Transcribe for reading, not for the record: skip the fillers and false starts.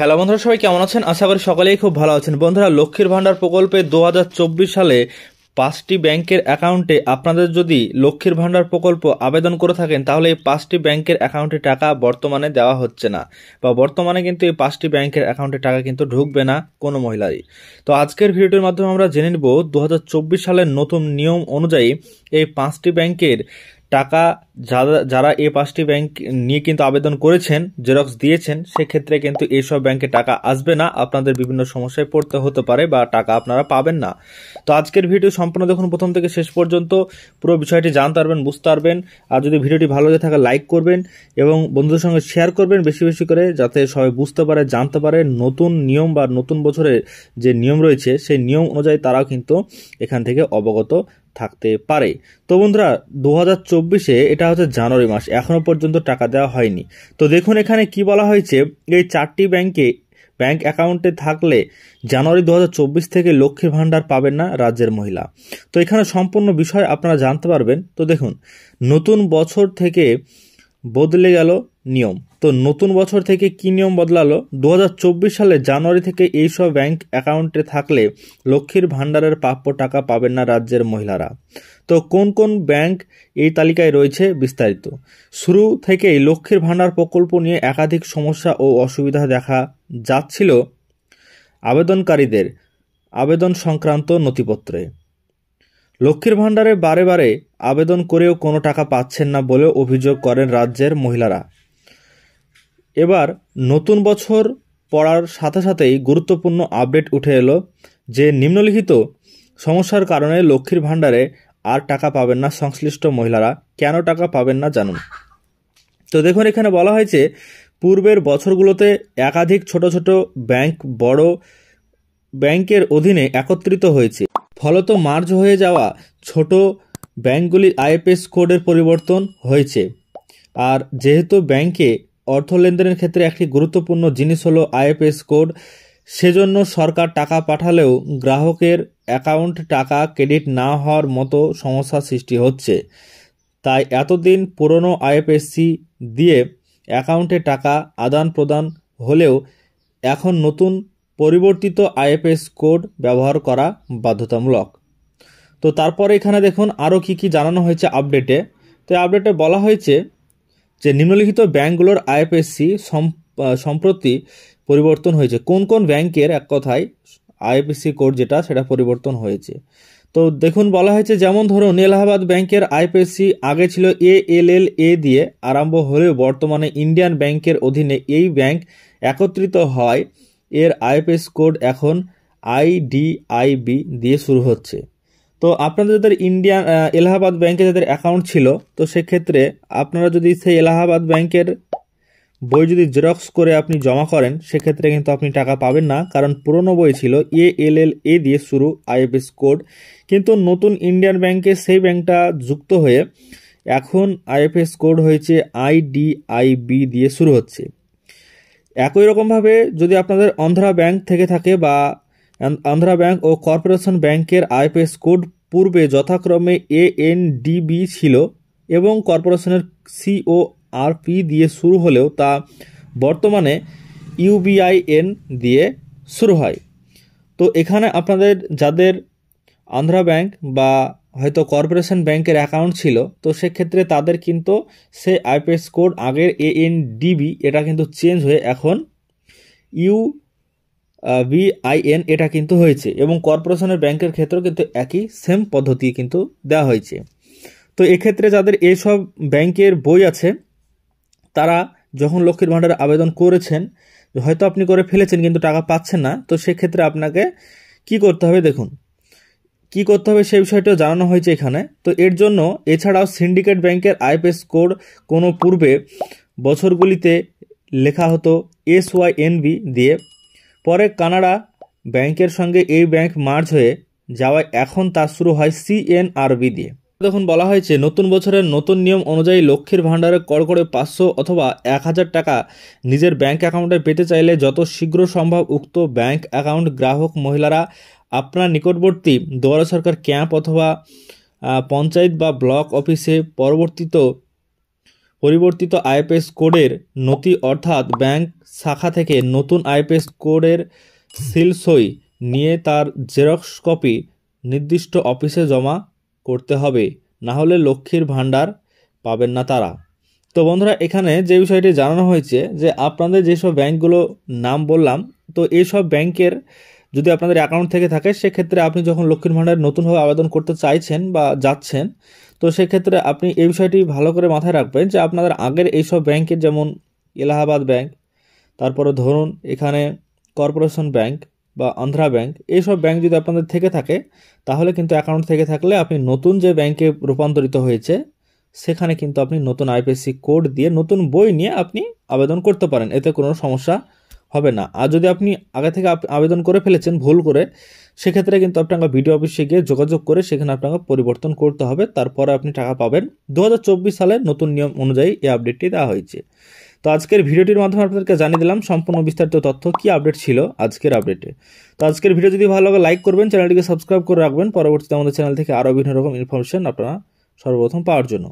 Hello বন্ধুরা, সবাই কেমন আছেন? আশা করি সকলেই খুব ভালো আছেন। বন্ধুরা, লক্ষ্মীর ভাণ্ডার প্রকল্পে 2024 সালে 5টি ব্যাংকের অ্যাকাউন্টে আপনাদের যদি লক্ষ্মীর ভাণ্ডার প্রকল্প আবেদন করে থাকেন, তাহলে এই 5টি ব্যাংকের অ্যাকাউন্টে টাকা বর্তমানে দেওয়া হচ্ছে না, বা বর্তমানে কিন্তু এই 5টি ব্যাংকের অ্যাকাউন্টে টাকা কিন্তু ঢুকবে না কোনো মহিলারই। তো আজকের ভিডিওটির মাধ্যমে আমরা জেনে নেব 2024 সালের নতুন নিয়ম অনুযায়ী এই 5টি ব্যাংকের টাকা যারা এই 5টি ব্যাংক নিয়ে কিন্তু আবেদন করেছেন, জেরক্স দিয়েছেন, সেক্ষেত্রে কিন্তু এইসব ব্যাংকে টাকা আসবে না, আপনাদের বিভিন্ন সমস্যায় পড়তে হতে পারে বা টাকা আপনারা পাবেন না। তো আজকের ভিডিও সম্পূর্ণ দেখুন, প্রথম থেকে শেষ পর্যন্ত পুরো বিষয়টি জানতে পারবেন, বুঝতে পারবেন। আর যদি ভিডিওটি ভালো লাগে থাকে লাইক করবেন এবং বন্ধুদের সঙ্গে শেয়ার করবেন বেশি বেশি করে, যাতে সবাই বুঝতে পারে, জানতে পারে নতুন নিয়ম বা নতুন বছরের যে নিয়ম রয়েছে সেই নিয়ম অনুযায়ী তারাও কিন্তু এখান থেকে অবগত থাকতে পারে। তো বন্ধুরা, 2024-এ এটা হচ্ছে জানুয়ারি মাস, এখনো পর্যন্ত টাকা দেওয়া হয়নি। তো দেখুন এখানে কি বলা হয়েছে, এই 4টি ব্যাংক অ্যাকাউন্টে থাকলে জানুয়ারি 2024 থেকে লক্ষ্মীর ভাণ্ডার পাবেন না রাজ্যের মহিলা। তো এখানে সম্পূর্ণ বিষয় আপনারা জানতে পারবেন। তো দেখুন, নতুন বছর থেকে বদলে গেল নিয়ম। তো নতুন বছর থেকে কি নিয়ম বদলালো? 2024 সালে জানুয়ারি থেকে এইসব ব্যাংক অ্যাকাউন্টে থাকলে লক্ষ্মীর ভাণ্ডারের প্রাপ্য টাকা পাবেন না রাজ্যের মহিলারা। তো কোন কোন ব্যাংক এই তালিকায় রয়েছে বিস্তারিত। শুরু থেকেই লক্ষ্মীর ভাণ্ডার প্রকল্প নিয়ে একাধিক সমস্যা ও অসুবিধা দেখা যাচ্ছিল আবেদনকারীদের আবেদন সংক্রান্ত নথিপত্রে। লক্ষ্মীর ভাণ্ডারে বারে বারে আবেদন করেও কোনো টাকা পাচ্ছেন না বলেও অভিযোগ করেন রাজ্যের মহিলারা। এবার নতুন বছর পড়ার সাথে সাথেই গুরুত্বপূর্ণ আপডেট উঠে এলো যে নিম্নলিখিত সমস্যার কারণে লক্ষ্মীর ভাণ্ডারে আর টাকা পাবেন না সংশ্লিষ্ট মহিলারা। কেন টাকা পাবেন না জানুন। তো দেখুন এখানে বলা হয়েছে, পূর্বের বছরগুলোতে একাধিক ছোট ছোট ব্যাংক বড় ব্যাংকের অধীনে একত্রিত হয়েছে, ফলত মার্জ হয়ে যাওয়া ছোট ব্যাংকগুলির আইএফএস কোডের পরিবর্তন হয়েছে। আর যেহেতু ব্যাংকে অর্থ লেনদেনের ক্ষেত্রে একটি গুরুত্বপূর্ণ জিনিস হলো আইএফএস কোড, সেজন্য সরকার টাকা পাঠালেও গ্রাহকের অ্যাকাউন্ট টাকা ক্রেডিট না হওয়ার মতো সমস্যার সৃষ্টি হচ্ছে। তাই এতদিন পুরনো আইএফএসসি দিয়ে অ্যাকাউন্টে টাকা আদান প্রদান হলেও এখন নতুন পরিবর্তিত আইএফএস কোড ব্যবহার করা বাধ্যতামূলক। তো তারপরে এখানে দেখুন আরও কি জানানো হয়েছে আপডেটে। তো আপডেটে বলা হয়েছে যে নিম্নলিখিত ব্যাংকগুলোর আইএফএসসি সম্প্রতি পরিবর্তন হয়েছে। কোন কোন ব্যাংকের এক কথায় আইএফএসসি কোড যেটা সেটা পরিবর্তন হয়েছে। তো দেখুন বলা হয়েছে, যেমন ধরুন এলাহাবাদ ব্যাংকের আইএফএসসি আগে ছিল ALLA দিয়ে আরম্ভ হলেও বর্তমানে ইন্ডিয়ান ব্যাংকের অধীনে এই ব্যাংক একত্রিত হয়, এর আইএফএস কোড এখন IDIB দিয়ে শুরু হচ্ছে। তো আপনাদের যাদের এলাহাবাদ ব্যাংকে যাদের অ্যাকাউন্ট ছিল, তো সেক্ষেত্রে আপনারা যদি সেই এলাহাবাদ ব্যাংকের বই যদি জেরক্স করে আপনি জমা করেন, সেক্ষেত্রে কিন্তু আপনি টাকা পাবেন না, কারণ পুরনো বই ছিল ALLA দিয়ে শুরু আইএফএস কোড, কিন্তু নতুন ইন্ডিয়ান ব্যাংকে সেই ব্যাংকটা যুক্ত হয়ে এখন আইএফএস কোড হয়েছে IDIB দিয়ে শুরু হচ্ছে। একই রকমভাবে যদি আপনাদের অন্ধ্রা ব্যাংক থেকে থাকে বা অন্ধ্রা ব্যাংক ও কর্পোরেশন ব্যাংকের আইএফএস কোড পূর্বে যথাক্রমে ANDB ছিল এবং কর্পোরেশনের CORP দিয়ে শুরু হলেও তা বর্তমানে UBIN দিয়ে শুরু হয়। তো এখানে আপনাদের যাদের আন্ধ্রা ব্যাংক বা হয়তো কর্পোরেশন ব্যাংকের অ্যাকাউন্ট ছিল, তো সেক্ষেত্রে তাদের কিন্তু সে আইএফএস কোড আগের ANDB এটা কিন্তু চেঞ্জ হয়ে এখন UBIN এটা কিন্তু হয়েছে, এবং কর্পোরেশনের ব্যাংকের ক্ষেত্রেও কিন্তু একই সেম পদ্ধতি কিন্তু দেওয়া হয়েছে। তো এক্ষেত্রে যাদের এইসব ব্যাংকের বই আছে, তারা যখন লক্ষ্মীর ভাণ্ডারে আবেদন করেছেন, হয়তো আপনি করে ফেলেছেন কিন্তু টাকা পাচ্ছেন না, তো সেক্ষেত্রে আপনাকে কি করতে হবে, দেখুন কি করতে হবে সেই বিষয়টাও জানানো হয়েছে এখানে। তো এর জন্য এছাড়াও সিন্ডিকেট ব্যাংকের আইএফএস কোড কোনো পূর্বে বছরগুলিতে লেখা হতো SYNB দিয়ে, পরে কানাডা ব্যাংকের সঙ্গে এই ব্যাংক মার্জ হয়ে যাওয়ায় এখন তা শুরু হয় CNRB দিয়ে। দেখুন বলা হয়েছে, নতুন বছরের নতুন নিয়ম অনুযায়ী লক্ষ্মীর ভাণ্ডারে করে 500 অথবা 1000 টাকা নিজের ব্যাংক অ্যাকাউন্টে পেতে চাইলে যত শীঘ্র সম্ভব উক্ত ব্যাংক অ্যাকাউন্ট গ্রাহক মহিলারা আপনার নিকটবর্তী দুয়ারে সরকার ক্যাম্প অথবা পঞ্চায়েত বা ব্লক অফিসে পরিবর্তিত আইএফএস কোডের নথি অর্থাৎ ব্যাংক শাখা থেকে নতুন আইএফএস কোডের সিল সই নিয়ে তার জেরক্স কপি নির্দিষ্ট অফিসে জমা করতে হবে, না হলে লক্ষ্মীর ভাণ্ডার পাবেন না তারা। তো বন্ধুরা, এখানে যে বিষয়টি জানানো হয়েছে যে আপনাদের যেসব ব্যাংকগুলো নাম বললাম, তো এইসব ব্যাংকের যদি আপনাদের অ্যাকাউন্ট থেকে থাকে, সেক্ষেত্রে আপনি যখন লক্ষ্মীর ভাণ্ডার নতুনভাবে আবেদন করতে চাইছেন বা যাচ্ছেন, তো সেক্ষেত্রে আপনি এই বিষয়টি ভালো করে মাথায় রাখবেন যে আপনাদের আগের এইসব ব্যাংকের, যেমন এলাহাবাদ ব্যাংক, তারপরে ধরুন এখানে কর্পোরেশন ব্যাংক বা আন্ধ্রা ব্যাংক, এইসব ব্যাংক যদি আপনাদের থেকে থাকে, তাহলে কিন্তু অ্যাকাউন্ট থেকে থাকলে আপনি নতুন যে ব্যাংকে রূপান্তরিত হয়েছে সেখানে কিন্তু আপনি নতুন আইএফএসসি কোড দিয়ে নতুন বই নিয়ে আপনি আবেদন করতে পারেন, এতে কোনো সমস্যা হবে না। আর যদি আপনি আগে থেকে আবেদন করে ফেলেছেন ভুল করে, সেক্ষেত্রে কিন্তু আপনাকে বিডিও অফিসে গিয়ে যোগাযোগ করে সেখানে আপনাকে পরিবর্তন করতে হবে, তারপরে আপনি টাকা পাবেন। 2024 সালের নতুন নিয়ম অনুযায়ী এই আপডেটটি দেওয়া হয়েছে। তো আজকের ভিডিওটির মাধ্যমে আপনাদেরকে জানিয়ে দিলাম সম্পূর্ণ বিস্তারিত তথ্য, কি আপডেট ছিল আজকের আপডেটে। তো আজকের ভিডিও যদি ভালো লাগে লাইক করবেন, চ্যানেলটিকে সাবস্ক্রাইব করে রাখবেন পরবর্তীতে আমাদের চ্যানেল থেকে আরও বিভিন্ন রকম ইনফরমেশন আপনারা সর্বপ্রথম পাওয়ার জন্য।